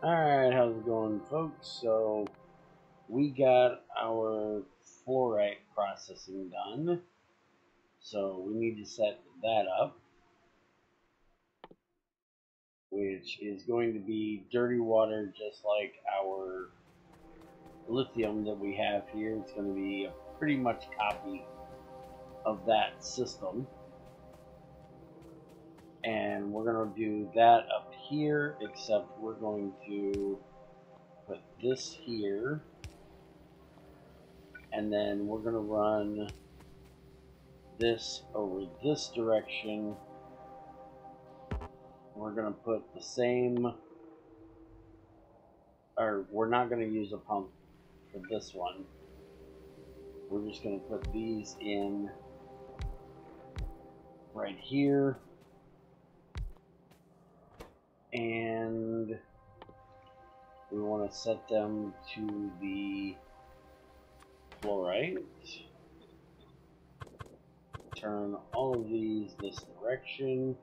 Alright, how's it going, folks? So, we got our fluorite processing done. So, we need to set that up, which is going to be dirty water just like our lithium that we have here. It's going to be a pretty much copy of that system. And we're going to do that up here, except we're going to put this here. And then we're going to run this over this direction. We're going to put the same, or we're not going to use a pump for this one. We're just going to put these in right here. And we want to set them to the fluorite. Turn all of these this direction.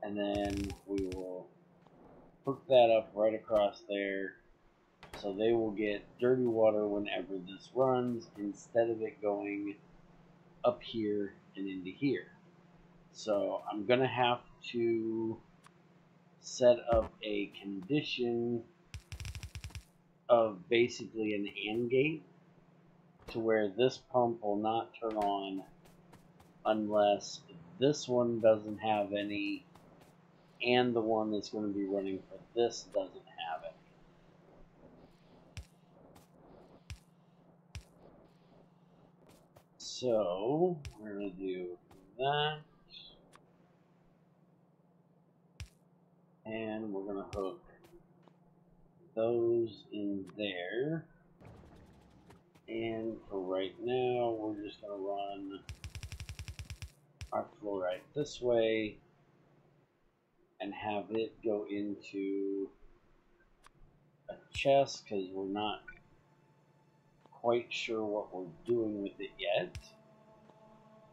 And then we will hook that up right across there. So they will get dirty water whenever this runs, instead of it going up here and into here. So I'm going to have to set up a condition of basically an AND gate to where this pump will not turn on unless this one doesn't have any and the one that's going to be running for this doesn't have it. So we're going to do that, and we're going to hook those in there. And for right now, we're just going to run our fluorite this way and have it go into a chest, because we're not quite sure what we're doing with it yet.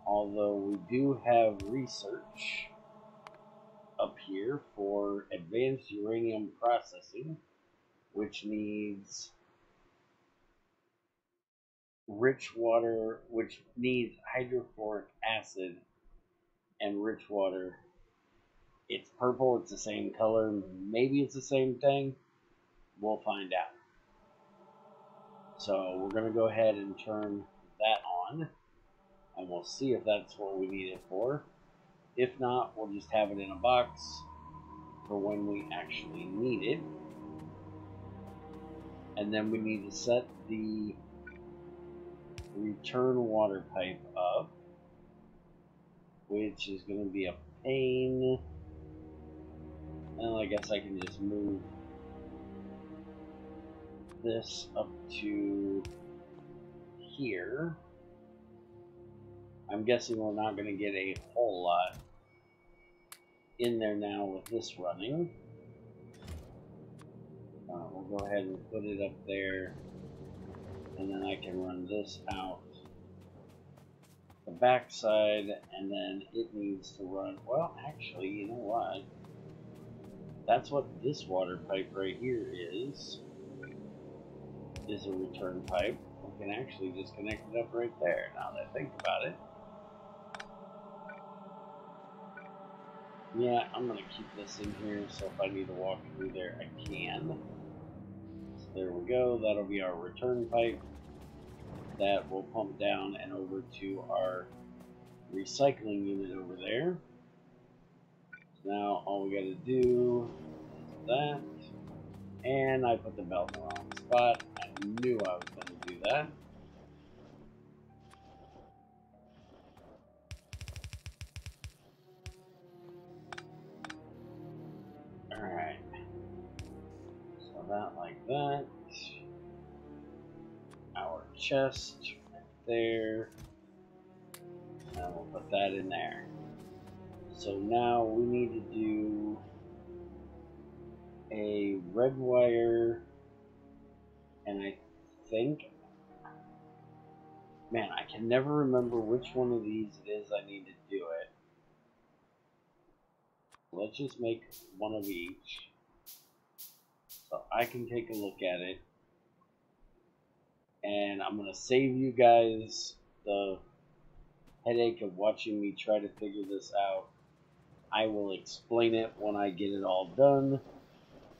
Although we do have research up here for advanced uranium processing, which needs rich water, which needs hydrofluoric acid and rich water. It's purple, it's the same color, maybe it's the same thing. We'll find out. So we're going to go ahead and turn that on, and we'll see if that's what we need it for. If not, we'll just have it in a box for when we actually need it. And then we need to set the return water pipe up, which is going to be a pain. And I guess I can just move this up to here. I'm guessing we're not going to get a whole lot in there now with this running. We'll go ahead and put it up there, and then I can run this out the back side, and then it needs to run, well, actually, you know what? That's what this water pipe right here is a return pipe. We can actually just connect it up right there, now that I think about it. Yeah, I'm going to keep this in here, so if I need to walk through there, I can. So there we go, that'll be our return pipe. That will pump down and over to our recycling unit over there. So now all we got to do is that. And I put the belt in the wrong spot. I knew I was going to do that. Alright. So that like that. Our chest right there. And we'll put that in there. So now we need to do a red wire, and I think, man, I can never remember which one of these it is I need to do it. Let's just make one of each. So I can take a look at it. And I'm going to save you guys the headache of watching me try to figure this out. I will explain it when I get it all done.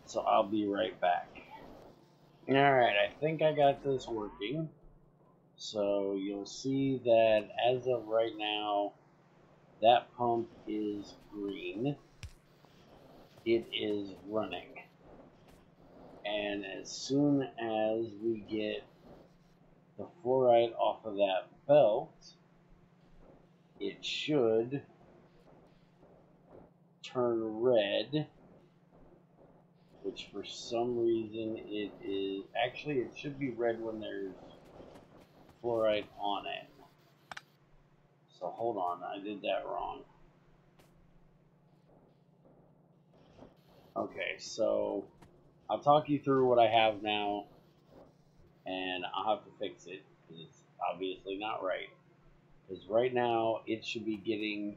So I'll be right back. Alright, I think I got this working. So you'll see that as of right now, that pump is green. It is running. And as soon as we get the fluorite off of that belt, it should turn red, which for some reason it is, actually it should be red when there's fluorite on it. So hold on, I did that wrong. Okay, so I'll talk you through what I have now, and I'll have to fix it, because it's obviously not right. Because right now, it should be getting,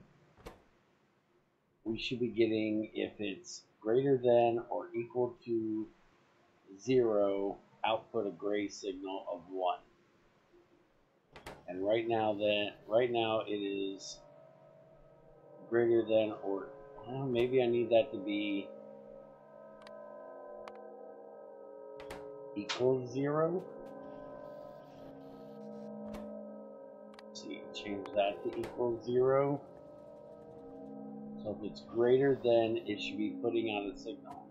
we should be getting, if it's greater than or equal to 0, output a gray signal of 1. And right now it is greater than or, well, maybe I need that to be equals 0. So you change that to equals 0. So if it's greater than, it should be putting out a signal.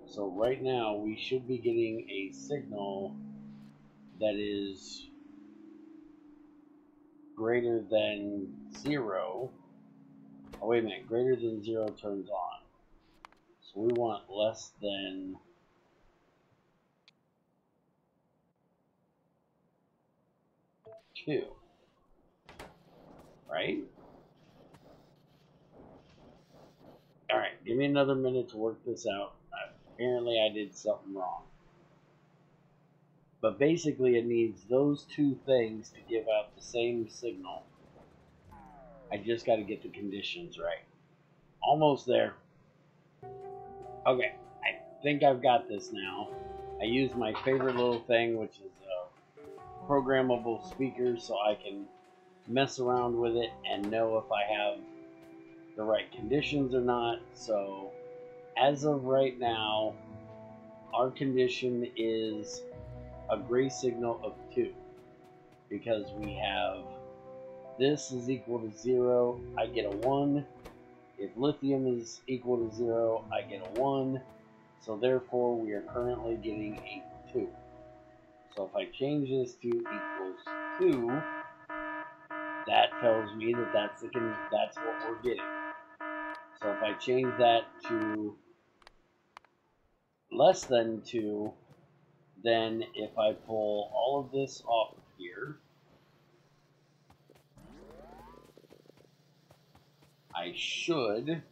So right now we should be getting a signal that is greater than 0. Oh wait a minute, greater than 0 turns on. So we want less than 2. Right? Alright, give me another minute to work this out. Apparently I did something wrong. But basically it needs those two things to give out the same signal. I just got to get the conditions right. Almost there. Okay, I think I've got this now. I use my favorite little thing, which is a programmable speaker, so I can mess around with it and know if I have the right conditions or not. So as of right now, our condition is a gray signal of 2, because we have this is equal to 0, I get a 1. If lithium is equal to 0, I get a 1. So therefore we are currently getting a 2. So if I change this to equals 2, that tells me that that's what we're getting. So if I change that to less than 2, then if I pull all of this off of here, I should,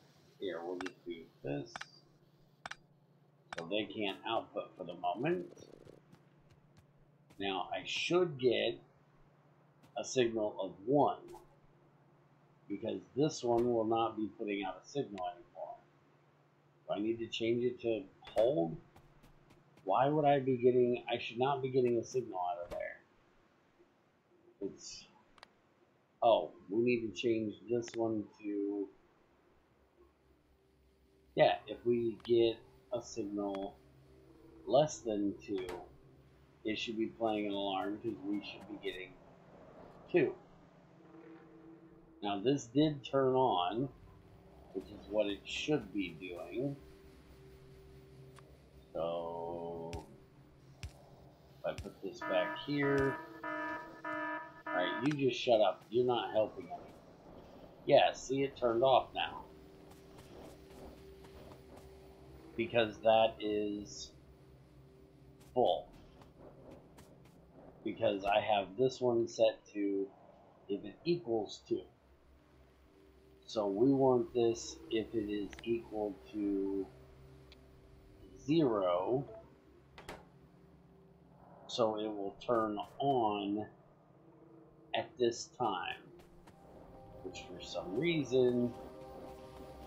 here we'll just do this, so they can't output for the moment. Now I should get a signal of 1, because this one will not be putting out a signal anymore. Do I need to change it to hold? Why would I be getting, I should not be getting a signal out of there. It's, oh, we need to change this one to, yeah, if we get a signal less than 2, it should be playing an alarm, because we should be getting 2. Now this did turn on, which is what it should be doing. So if I put this back here, alright, you just shut up. You're not helping me. Yeah, see, it turned off now. Because that is full. Because I have this one set to if it equals 2. So we want this if it is equal to 0. So it will turn on at this time. Which for some reason,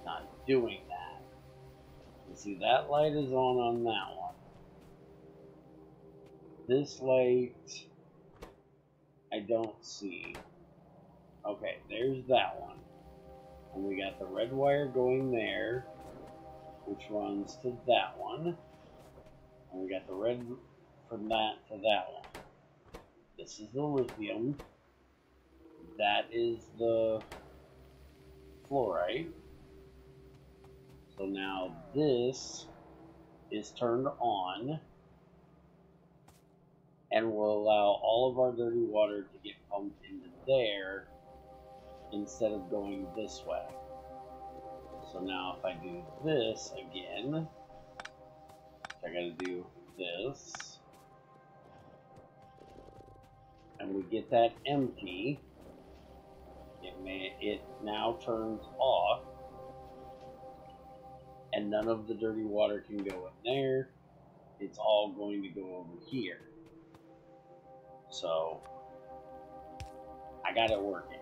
not doing that. You see, that light is on that one. This light, I don't see. Okay, there's that one. And we got the red wire going there, which runs to that one. And we got the red from that to that one. This is the lithium. That is the fluorite. So now this is turned on and will allow all of our dirty water to get pumped into there instead of going this way. So now if I do this again, I gotta do this, and we get that empty, it now turns off, and none of the dirty water can go in there. It's all going to go over here. So I got it working.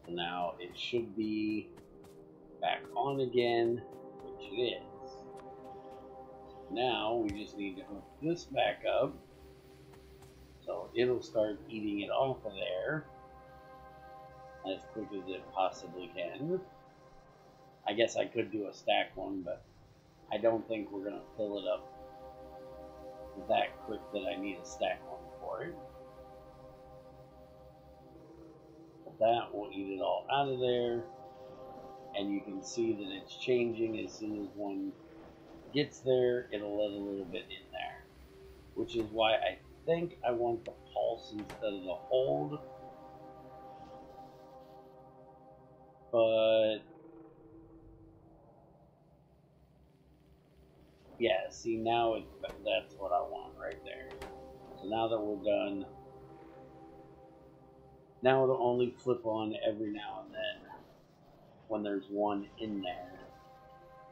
So now it should be back on again, which it is. Now we just need to hook this back up so it'll start eating it off of there as quick as it possibly can. I guess I could do a stack one, but I don't think we're going to fill it up that quick that I need a stack one for it. But that will eat it all out of there, and you can see that it's changing. As soon as one gets there, it'll let a little bit in there, which is why I think I want the pulse instead of the hold. But yeah, see, now that's what I want right there. So now that we're done, now it'll only flip on every now and then when there's one in there.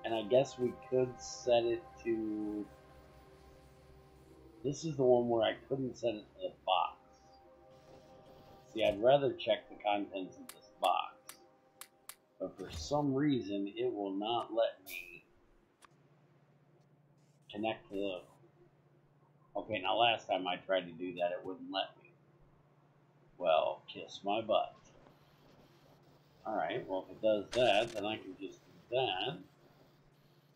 And I guess we could set it to, this is the one where I couldn't set it to the box. See, I'd rather check the contents of this box, but for some reason it will not let me connect to the, okay, now last time I tried to do that, it wouldn't let me. Well, kiss my butt. Alright, well if it does that, then I can just do that.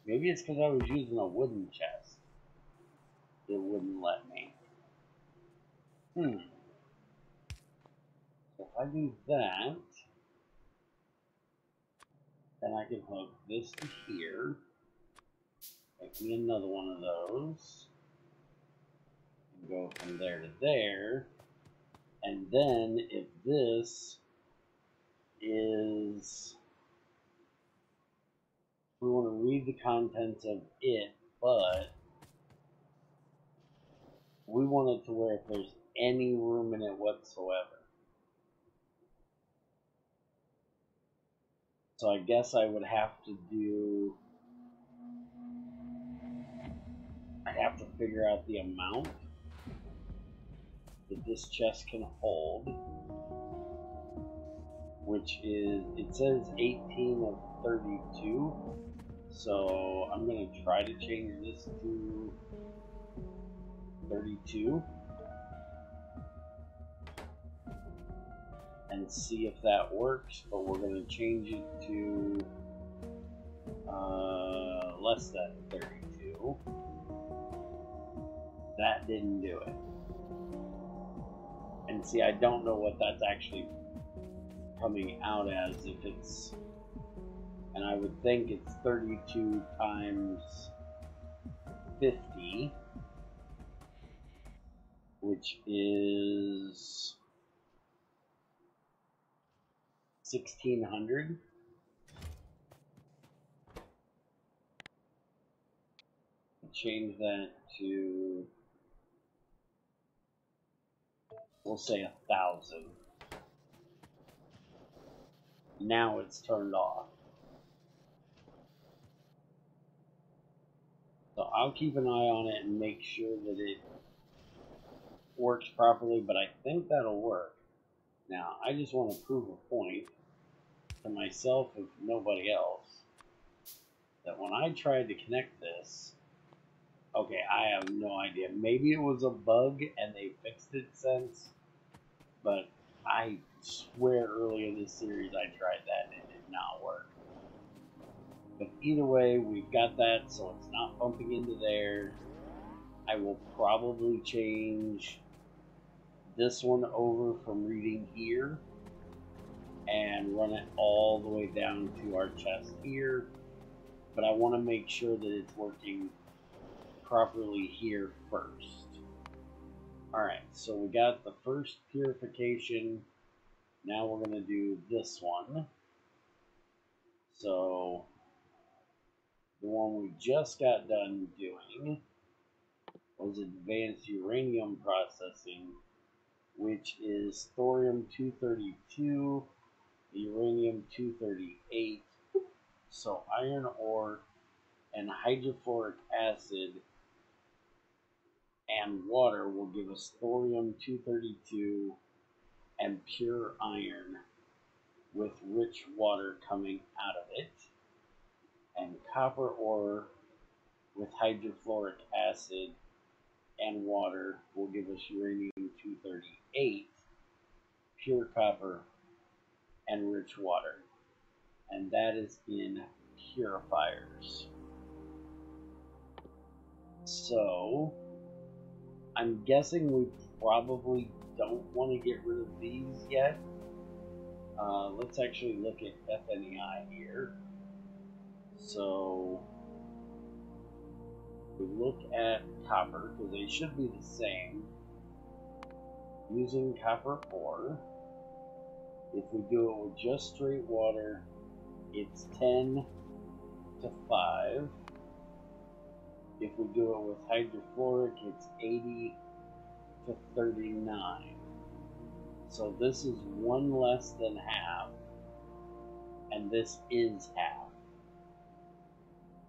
Maybe it's because I was using a wooden chest. It wouldn't let me. So if I do that, then I can hook this to here. Make me another one of those. And go from there to there. And then if this is, we want to read the contents of it, but we want it to where if there's any room in it whatsoever. So I guess I would have to do, I'd have to figure out the amount that this chest can hold, which is, it says 18 of 32. So I'm going to try to change this to 32 and see if that works, but we're going to change it to less than 32. That didn't do it. And see, I don't know what that's actually coming out as, if it's, and I would think it's 32 times 50, which is 1600. Change that to, we'll say 1,000. Now it's turned off. So I'll keep an eye on it and make sure that it works properly, but I think that'll work. Now, I just want to prove a point. to myself, if nobody else, that when I tried to connect this, okay, I have no idea. Maybe it was a bug and they fixed it since, but I swear early in this series I tried that and it did not work. But either way, we've got that, so it's not bumping into there. I will probably change this one over from reading here and run it all the way down to our chest here. But I want to make sure that it's working properly here first. Alright, so we got the first purification. Now we're going to do this one. So the one we just got done doing was advanced uranium processing, which is thorium-232, uranium-238. So iron ore and hydrofluoric acid and water will give us thorium-232 and pure iron with rich water coming out of it, and copper ore with hydrofluoric acid and water will give us uranium-238, pure copper, and rich water. And that is in purifiers. So I'm guessing we probably don't want to get rid of these yet. Let's actually look at FNEI here. So we look at copper, because they should be the same. Using copper ore, if we do it with just straight water, it's 10 to 5. If we do it with hydrofluoric, it's 80 to 39. So this is one less than half, and this is half.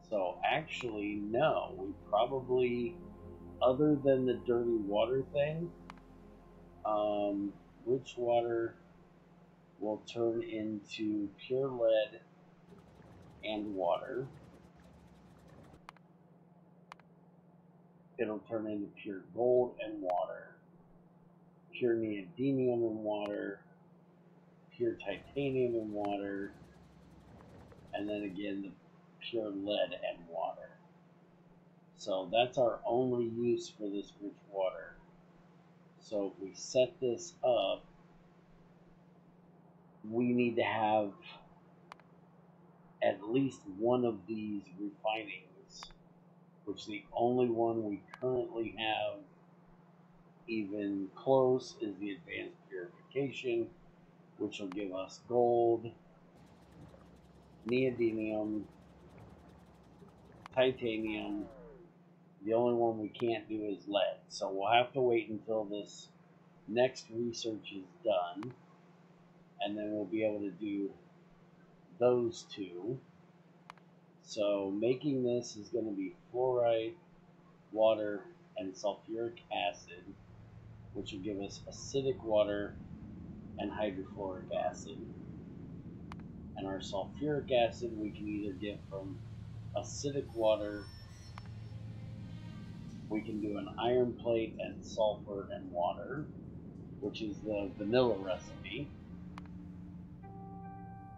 So actually, no, we probably, other than the dirty water thing, rich water will turn into pure lead and water. It'll turn into pure gold and water, pure neodymium and water, pure titanium and water, and then again the pure lead and water. So that's our only use for this rich water. So if we set this up, we need to have at least one of these refinings, which the only one we currently have even close is the advanced purification, which will give us gold, neodymium, titanium. The only one we can't do is lead. So we'll have to wait until this next research is done, and then we'll be able to do those two. So making this is going to be fluorite, water, and sulfuric acid, which will give us acidic water and hydrofluoric acid. And our sulfuric acid we can either get from acidic water, we can do an iron plate and sulfur and water, which is the vanilla recipe.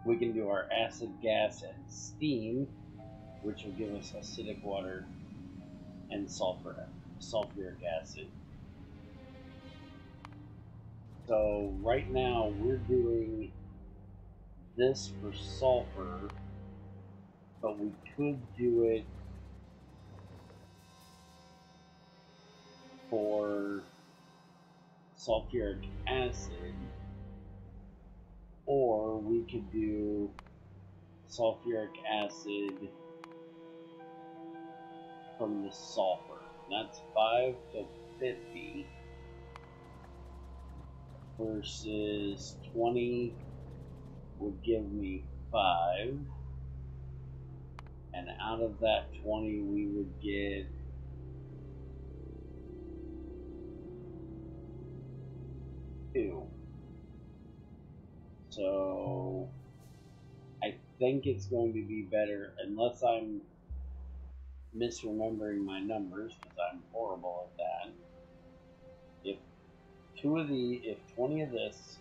We can do our acid, gas, and steam, which will give us acidic water and sulfuric acid. So right now we're doing this for sulfur, but we could do it for sulfuric acid, or we could do sulfuric acid from the sulfur. That's 5 to 50 versus 20 would give me 5, and out of that 20 we would get 2. So think it's going to be better, unless I'm misremembering my numbers, because I'm horrible at that. If 20 of this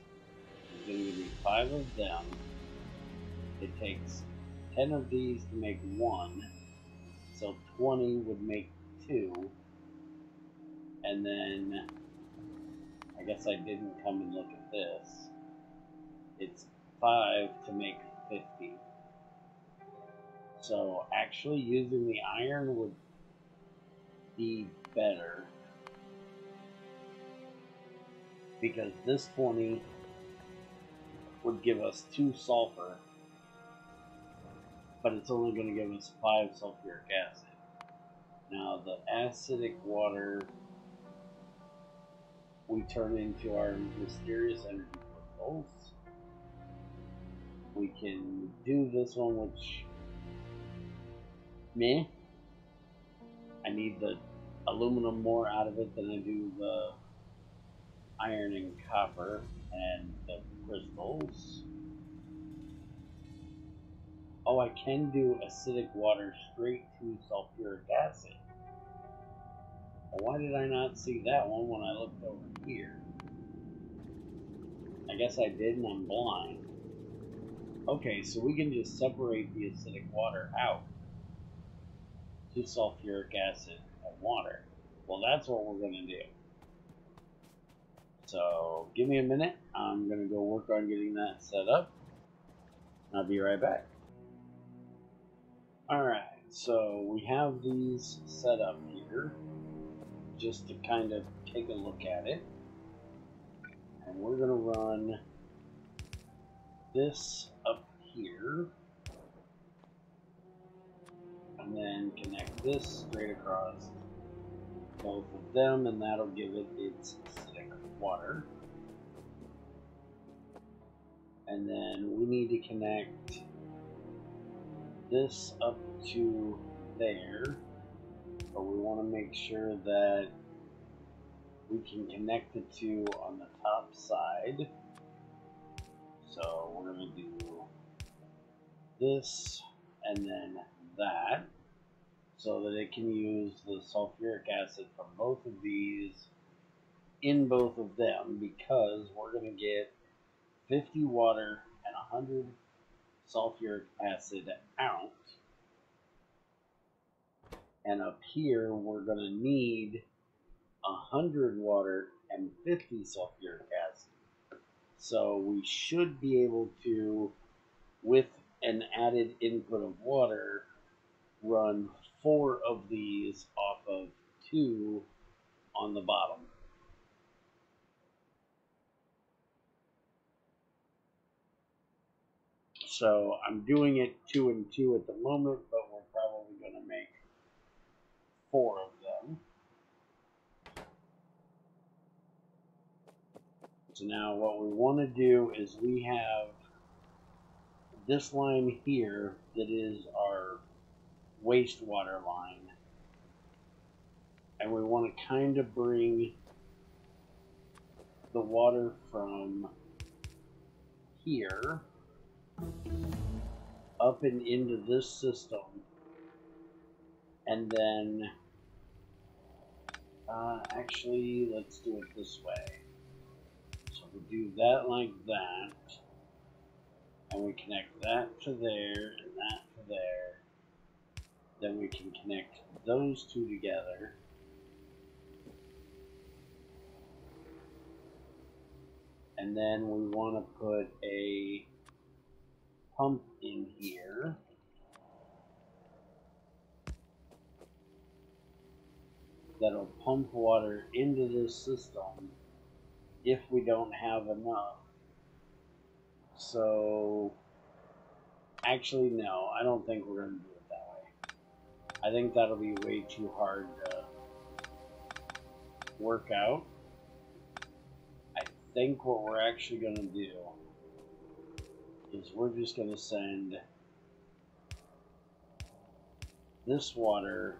is going to give me 5 of them, it takes 10 of these to make 1, so 20 would make 2, and then I guess I didn't come and look at this. It's 5 to make 50. So actually using the iron would be better, because this 20 would give us 2 sulfur, but it's only going to give us 5 sulfuric acid. Now the acidic water we turn into our mysterious energy crystals. We can do this one, which meh. I need the aluminum more out of it than I do the iron and copper and the crystals. Oh, I can do acidic water straight to sulfuric acid. Well, why did I not see that one when I looked over here? I guess I did and I'm blind. Okay, so we can just separate the acidic water out to sulfuric acid and water. Well, that's what we're going to do. So, give me a minute. I'm going to go work on getting that set up. I'll be right back. Alright, so we have these set up here, just to kind of take a look at it. And we're going to run this up here, and then connect this straight across both of them, and that'll give it its acidic water. And then we need to connect this up to there, but we want to make sure that we can connect the two on the top side. So we're going to do this and then that, so that it can use the sulfuric acid from both of these in both of them, because we're going to get 50 water and 100 sulfuric acid out. And up here we're going to need 100 water and 50 sulfuric acid. So we should be able to, with an added input of water, run 4 of these off of 2 on the bottom. So I'm doing it 2 and 2 at the moment, but we're probably going to make 4 of them. So now what we want to do is we have this line here that is our wastewater line, and we want to kind of bring the water from here up and into this system, and then actually let's do it this way. So we do that like that, and we connect that to there and that to there. Then we can connect those two together. And then we want to put a pump in here. That'll pump water into this system if we don't have enough. So, actually no, I don't think we're going to do it that way. I think that'll be way too hard to work out. I think what we're actually going to do is we're just going to send this water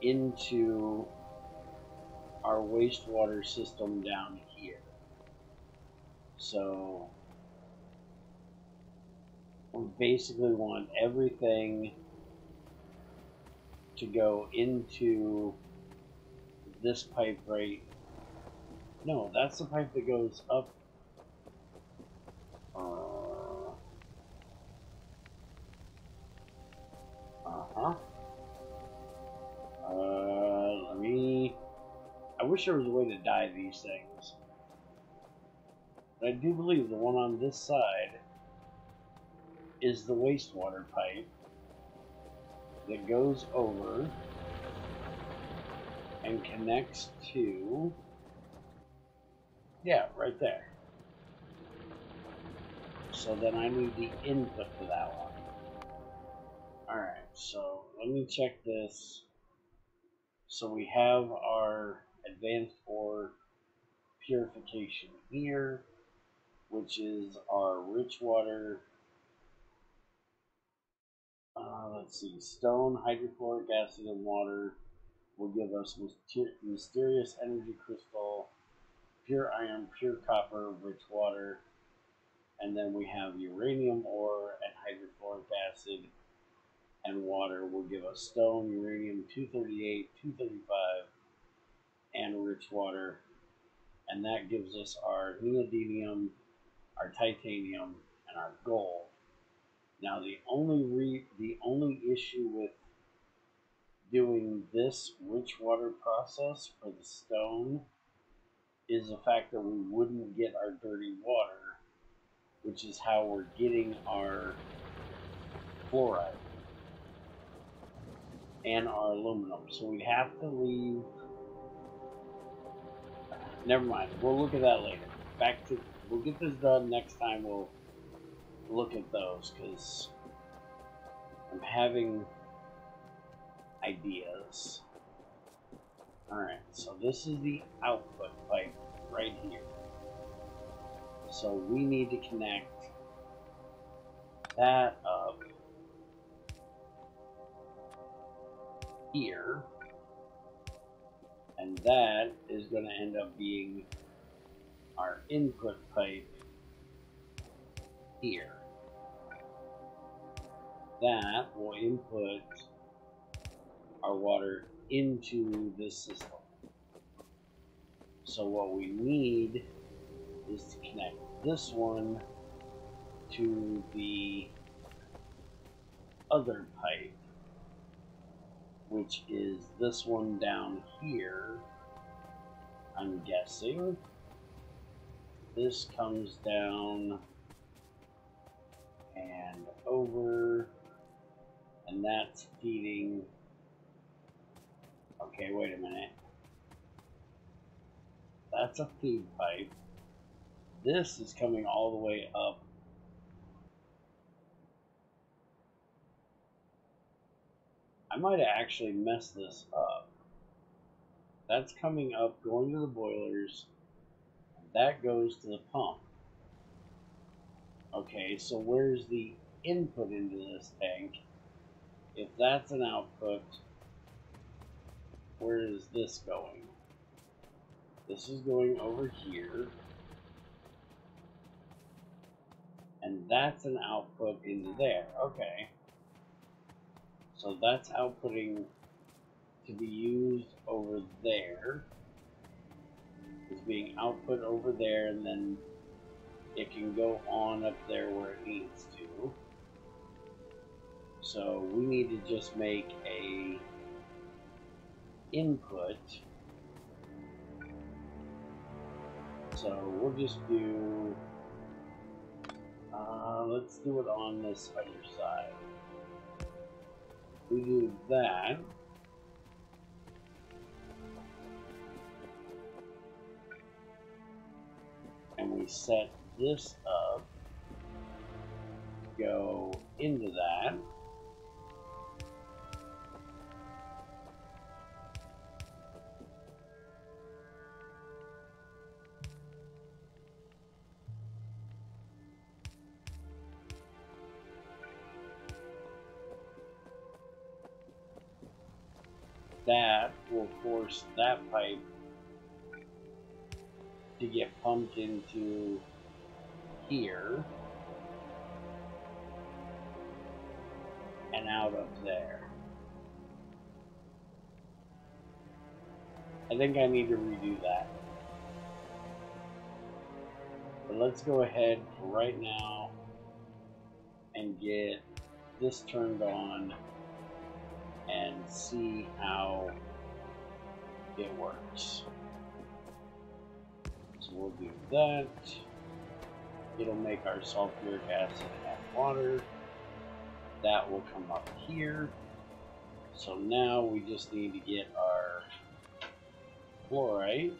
into our wastewater system down here. So We basically want everything to go into this pipe right. No, that's the pipe that goes up. Let me. I wish there was a way to dye these things. But I do believe the one on this side is the wastewater pipe that goes over and connects to, yeah, right there. So then I need the input for that one. Alright, so let me check this. So we have our advanced ore purification here, which is our rich water. Let's see, stone, hydrofluoric acid, and water will give us mysterious energy crystal, pure iron, pure copper, rich water, and then we have uranium ore and hydrofluoric acid and water will give us stone, uranium 238, 235, and rich water, and that gives us our neodymium, our titanium, and our gold. Now the only issue with doing this rich water process for the stone is the fact that we wouldn't get our dirty water, which is how we're getting our fluorite and our aluminum. So we'd have to leave. Never mind. We'll look at that later. We'll get this done next time. We'll look at those because I'm having ideas. Alright, so this is the output pipe right here. So we need to connect that up here, and that is going to end up being our input pipe here. That will input our water into this system. So what we need is to connect this one to the other pipe, which is this one down here. I'm guessing this comes down and over, and that's feeding. Okay, wait a minute. That's a feed pipe. This is coming all the way up. I might have actually messed this up. That's coming up, going to the boilers. That goes to the pump. Okay, so where's the input into this tank? If that's an output, where is this going? This is going over here. And that's an output into there. Okay. So that's outputting to be used over there. It's being output over there, and then it can go on up there where it needs to. So we need to just make a input. So we'll just do, let's do it on this other side. We do that. And we set this up to go into that. That will force that pipe to get pumped into here. and out up there. I think I need to redo that. But let's go ahead for right now and get this turned on and see how it works. So we'll do that. It'll make our sulfuric acid have water. That will come up here. So now we just need to get our fluorite,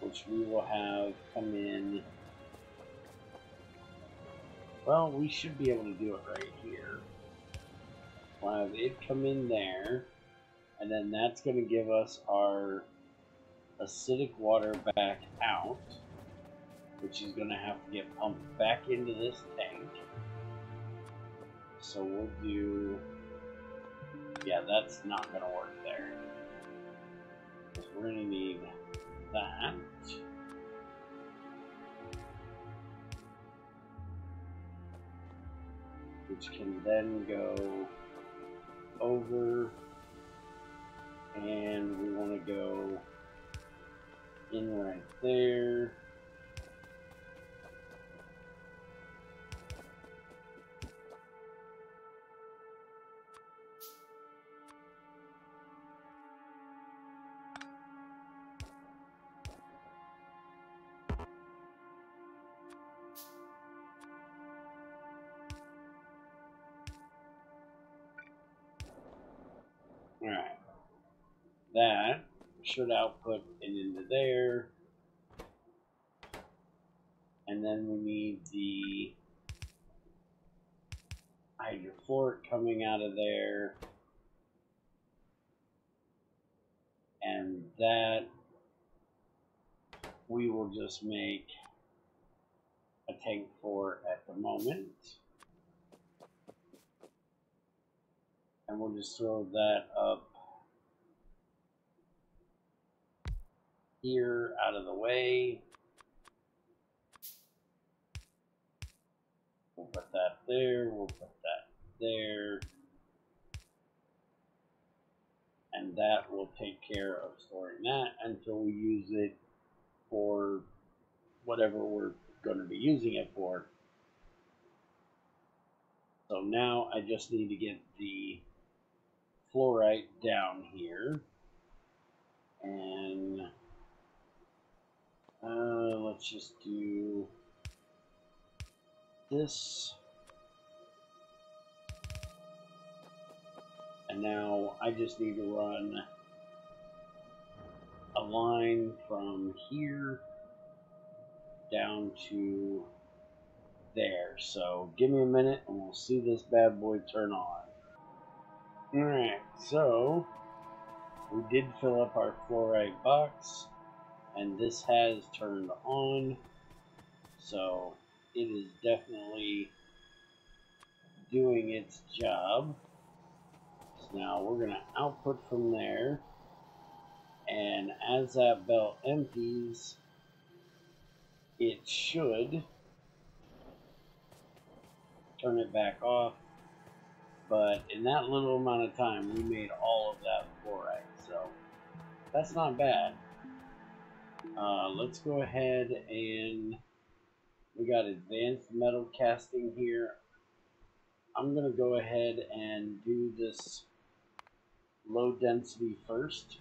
which we will have come in. Well, we should be able to do it right here. We'll have it come in there, and then that's going to give us our acidic water back out, which is going to have to get pumped back into this tank. So we'll do, yeah, that's not going to work there, because we're going to need that. Which can then go over, and we want to go in right there. Alright, that should output it into there, and then we need the hydrofluoric coming out of there, and that we will just make a tank for at the moment. And we'll just throw that up here out of the way. We'll put that there, we'll put that there. And that will take care of storing that until we use it for whatever we're going to be using it for. So now I just need to get the fluorite down here, and let's just do this, and now I just need to run a line from here down to there. So give me a minute and we'll see this bad boy turn on. Alright, so we did fill up our fluorite box, and this has turned on, so it is definitely doing its job. So now we're going to output from there, and as that belt empties, it should turn it back off. But in that little amount of time, we made all of that fluorite, so that's not bad. Let's go ahead, and we got advanced metal casting here. I'm going to go ahead and do this low density first,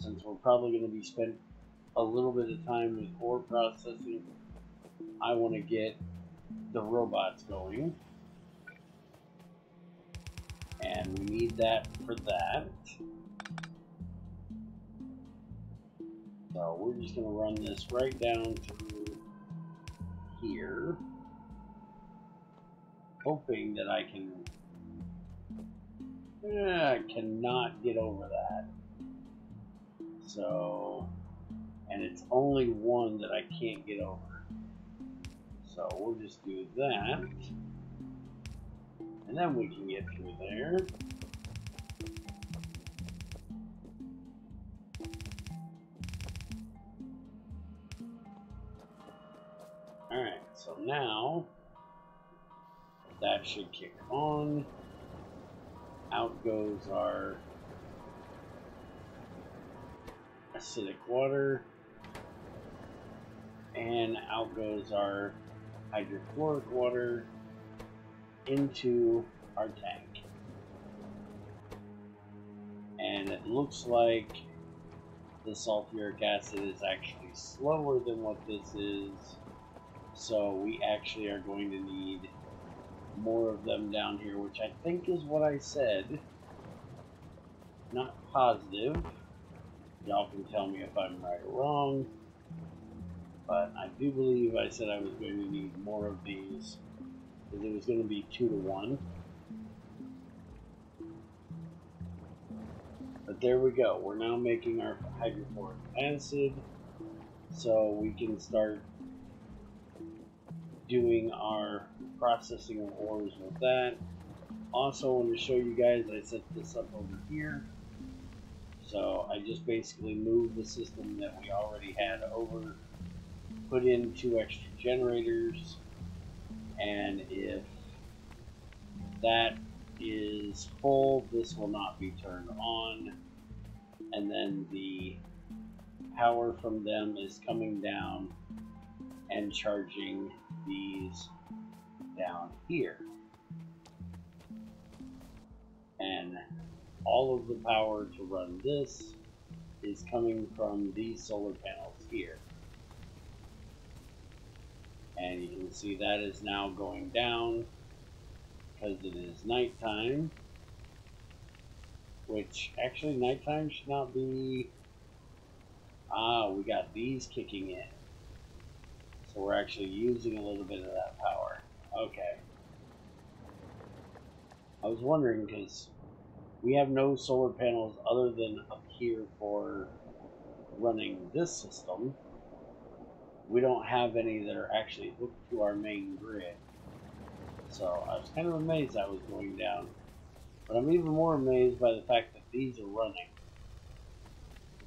since we're probably going to be spending a little bit of time with ore processing. I want to get the robots going, and we need that for that. So we're just going to run this right down through here, hoping that I cannot get over that. So, and it's only one that I can't get over. So we'll just do that, and then we can get through there. Alright, so now That should kick on. Out goes our acidic water, and out goes our hydrofluoric water into our tank. And it looks like the sulfuric acid is actually slower than what this is, so we actually are going to need more of them down here, which I think is what I said. Not positive. Y'all can tell me if I'm right or wrong, but I do believe I said I was going to need more of these, because it was going to be 2 to 1. But there we go. We're now making our hydrofluoric acid, so we can start doing our processing of ores with that. Also, I want to show you guys, I set this up over here. So I just basically moved the system that we already had over, put in 2 extra generators, and if that is full, this will not be turned on, and then the power from them is coming down and charging these down here. And all of the power to run this is coming from these solar panels here. And you can see that is now going down because it is nighttime, which actually nighttime should not be. We got these kicking in, so we're actually using a little bit of that power. Okay, I was wondering because we have no solar panels other than up here for running this system. We don't have any that are actually hooked to our main grid. So I was kind of amazed that was going down. But I'm even more amazed by the fact that these are running.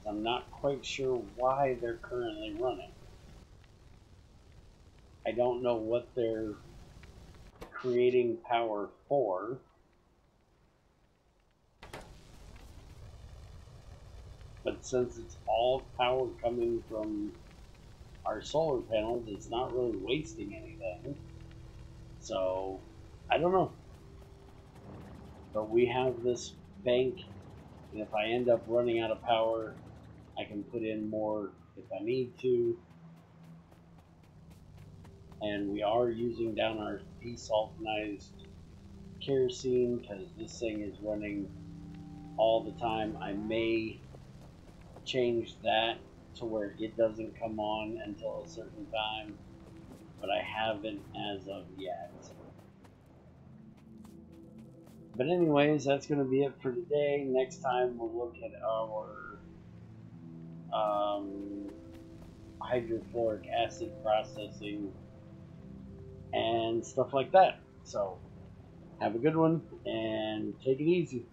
I'm not quite sure why they're currently running. I don't know what they're creating power for. But since it's all power coming from our solar panels, it's not really wasting anything. So, I don't know. But we have this bank, and if I end up running out of power, I can put in more if I need to. And we are using down our desulfonized kerosene because this thing is running all the time. I may change that to where it doesn't come on until a certain time, but I haven't as of yet. But anyways, that's going to be it for today. Next time we'll look at our hydrofluoric acid processing and stuff like that. So have a good one and take it easy.